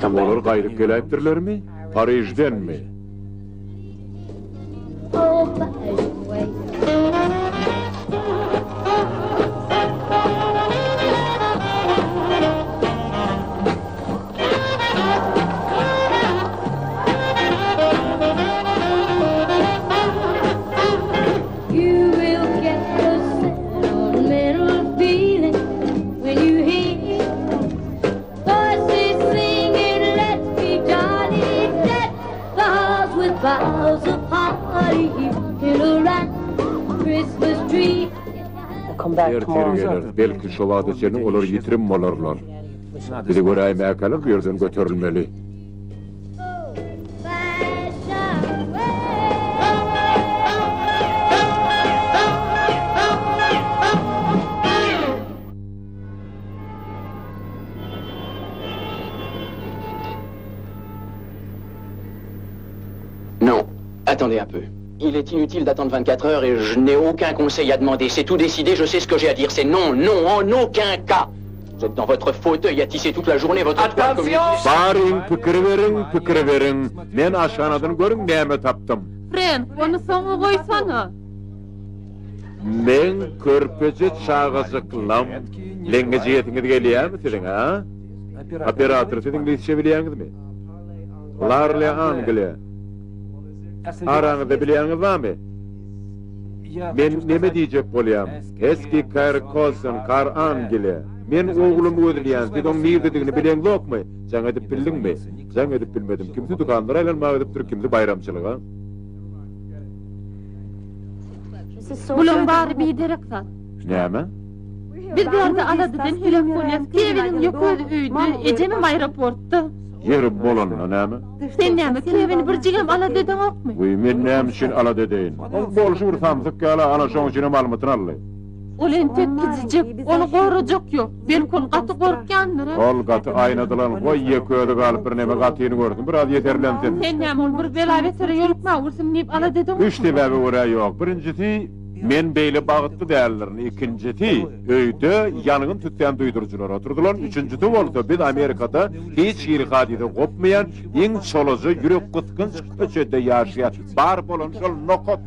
Olur gayrı geleptirler mi? Parij'den mi? Oh, by the way. You will get a sentimental feeling when you hear voices singing, let's be jolly, deck the halls with boughs of holly in a round Christmas tree. Come back Erteri tomorrow. gelir, belki şu vada seni olur yitirim olarlar. Bizi göreyim akalıp yerden götürülmeli. Non, attendez un peu. Il est inutile d'attendre 24 heures et je n'ai aucun conseil à demander. C'est tout décidé, je sais ce que j'ai à dire. C'est non, non, en aucun cas. Vous êtes dans votre fauteuil à tisser toute la journée votre toile comme Barin, pikir verin. Men aşağınadan görün neme taptım. Fren, onu sana koysana. Men körpece çağızıklam. Lengeci yetiniz geliyor mu sizin ha? Operatör sizin lisçe biliyorsunuz mi? Larle Anglia. Aranızda biliyorsunuz var mı? Men neme diyecek bolyam? Eski Kar Kolson, Kar Anglia. Men oğlum öldürüyen, sizin nir dediğini bilen yok mu? Sen edip bildin mi? Sen edip bilmedim. Kimsi dukanlara aylanma edip dur, kimsi bayramçılığa. Bulun bari bir derek sat. Neme? Bir yerde aladıdan helak kolyas. Kevin'in yukarı öydü, Ece'nin aeroportta. Yeri bolonla neme? Sen neme, Kevin'i bir cigem aladıdan yok mu? Uy, men neme için ala dedeyin. Bolşu vursam kala ana şoň için malumytyny aldy. Olen tek gidecek, onu koruyacak yok. Belki katı korkyandır. Ol gatı aynadılan koy yeködü galyp bir neme gatyny gördüm. Biraz yeterlensin. Sen neme, ol bir belabetere yolukma vursun deyip aladıdan. Üç sebäbi ora yok. Birincisi, men beýle bagytly dällerini. İkincisi, öýde ýanygyň tütýän duýdurjylar oturdular. Üçüncüsi bolsa biz Amerikada hiç ýeri hadide gopmayan, iň çolozy, ýürek gıtkın köçede ýaşaýan bar bolan şol nokot